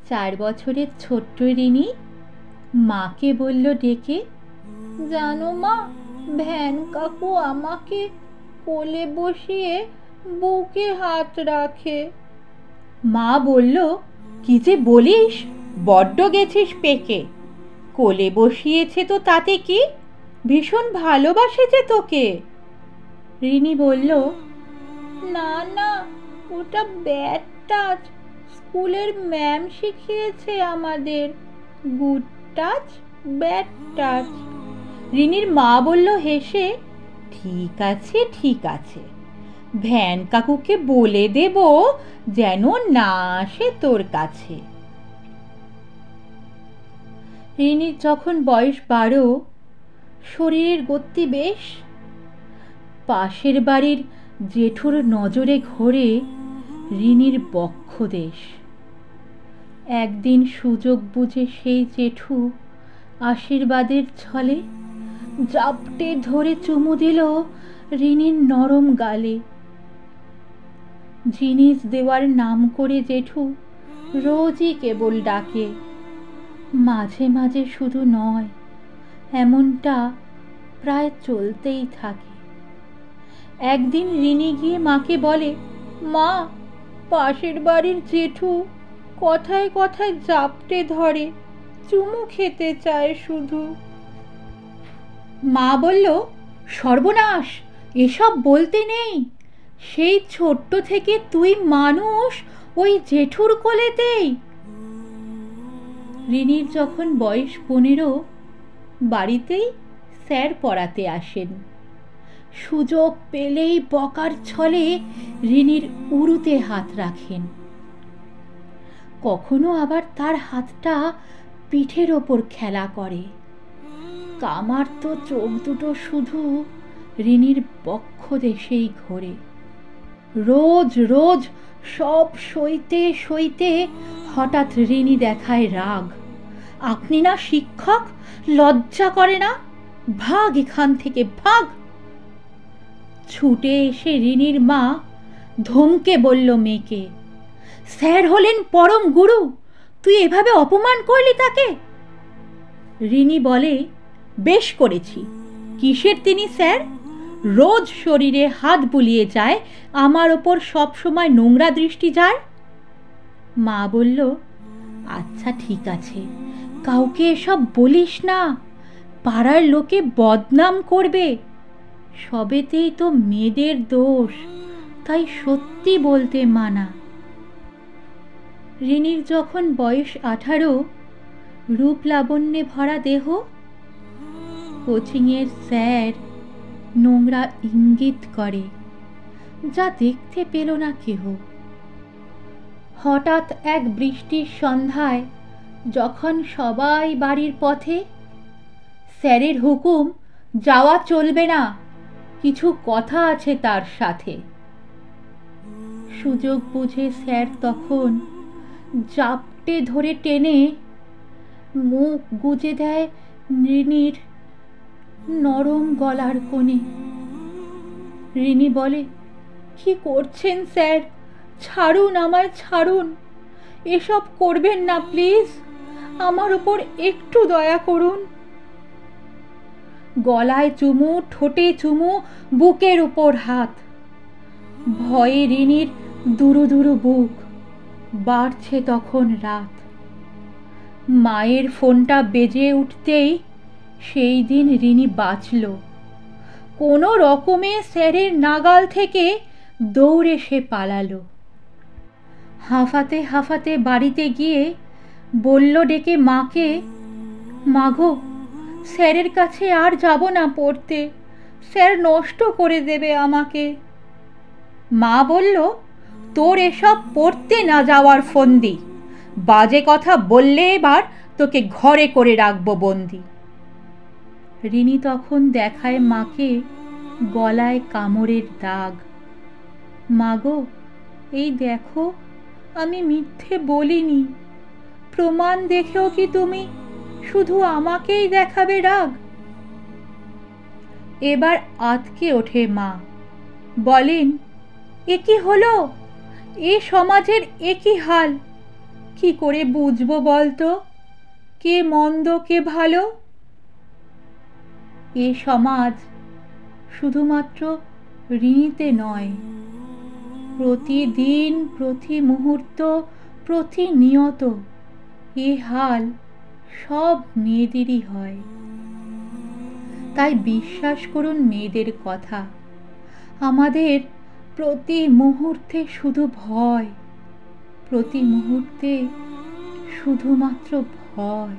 4 বছরের ছোট্ট রিনি মাকে বলল ডেকে, জানো মা, ভ্যান কাকু আমাকে কোলে বসিয়ে বুকে হাত রাখে। মা বলল, কি যে বলিস, বড্ড গেছিস পেকে। কোলে বসিয়েছে তো তাতে কি, ভীষণ ভালোবাসেছে তোকে। রিনি বলল, না না, ওটা ব্যাড টাচ, স্কুলের ম্যাম শিখিয়েছে আমাদের, গুড টাচ ব্যাড টাচ। রিনির মা বলল হেসে, ঠিক আছে ঠিক আছে, ভ্যান কাকুকে বলে দেব যেন না আসে তোর কাছে। রিনির যখন বয়স 12, শরীরের গতি বেশ। পাশের বাড়ির জেঠুর নজরে ঘোরে রিনির বক্ষদেশ। একদিন সুযোগ বুঝে সেই জেঠু আশীর্বাদের ছলে জাপটে ধরে চুমু দিল রিনির নরম গালে। জিনিস দেওয়ার নাম করে জেঠু রোজই কেবল ডাকে, মাঝে মাঝে শুধু নয়, এমনটা প্রায় চলতেই থাকে। একদিন রিনি গিয়ে মাকে বলে, মা, পাশের বাড়ির জেঠু কথায় কথায় জাপটে ধরে, চুমু খেতে চায় শুধু। মা বলল, সর্বনাশ, এসব বলতে নেই, সেই ছোট্ট থেকে তুই মানুষ ওই জেঠুর কোলেতেই। রিনির যখন বয়স 15, বাড়িতেই স্যার পড়াতে আসেন। সুযোগ পেলেই বকার ছলে রিনির উরুতে হাত রাখেন, কখনো আবার তার হাতটা পিঠের ওপর খেলা করে। কামার তো চোখ দুটো শুধু রিনির বক্ষদেশেই ঘোরে। রোজ রোজ সব সইতে সইতে হঠাৎ রিনি দেখায় রাগ। আপনি না শিক্ষক, লজ্জা করে না? ভাগ এখান থেকে, ভাগ। ছুটে এসে রিনির মা ধমকে বলল মেয়েকে, স্যার হলেন পরম গুরু, তুই এভাবে অপমান করলি তাকে। রিনি বলে, বেশ করেছি, কিসের তিনি স্যার? রোজ শরীরে হাত বুলিয়ে যায়, আমার ওপর সব সময় নোংরা দৃষ্টি যায়। মা বলল, আচ্ছা ঠিক আছে, কাউকে এসব বলিস না, পাড়ার লোকে বদনাম করবে। সবেতেই তো মেয়েদের দোষ, তাই সত্যি বলতে মানা। রিনির যখন বয়স 18, রূপ লাবণ্যে ভরা দেহ। কোচিংয়ের স্যার নোংরা ইঙ্গিত করে, যা দেখতে পেল না কেহ। হঠাৎ এক বৃষ্টির সন্ধ্যায় যখন সবাই বাড়ির পথে, স্যারের হুকুম, যাওয়া চলবে না, কিছু কথা আছে তার সাথে। সুযোগ বুঝে স্যার তখন জাপটে ধরে টেনে মুখ গুজে দেয় রিনির নরম গলার কোণে। রিনি বলে, কি করছেন স্যার, ছাড়ুন আমায়, ছাড়ুন, এসব করবেন না প্লিজ, আমার উপর একটু দয়া করুন। গলায় চুমু, ঠোঁটে চুমু, বুকের উপর হাত। ভয়ে রিনির দুরু দুরু বুক, বাড়ছে তখন রাত। মায়ের ফোনটা বেজে উঠতেই সেই দিন রিনি বাঁচল। কোনো রকমে স্যারের নাগাল থেকে দৌড়ে সে পালালো। হাঁফাতে হাঁফাতে বাড়িতে গিয়ে বলল ডেকে মাকে, মাগো, স্যারের কাছে আর যাব না পড়তে, স্যার নষ্ট করে দেবে আমাকে। মা বলল, তোর এসব পড়তে না যাওয়ার ফন্দি, বাজে কথা বললে এবার তোকে ঘরে করে রাখবো বন্দি। রিনি তখন দেখায় মাকে গলায় কামড়ের দাগ। মাগো, এই দেখো, আমি মিথ্যে বলিনি, প্রমাণ দেখেও কি তুমি শুধু আমাকেই দেখাবে রাগ? এবার আঁতকে ওঠে মা, বলেন, এ কি হলো, এ সমাজের একই হাল, কি করে বুঝবো বলতো কে মন্দ কে ভালো? এ সমাজ শুধুমাত্র ঋণীতে নয়, প্রতিদিন প্রতি মুহূর্ত প্রতিনিয়ত এ হাল সব মেয়েদেরই হয়। তাই বিশ্বাস করুন মেয়েদের কথা, আমাদের প্রতি মুহূর্তে শুধু ভয়, প্রতি মুহূর্তে শুধুমাত্র ভয়।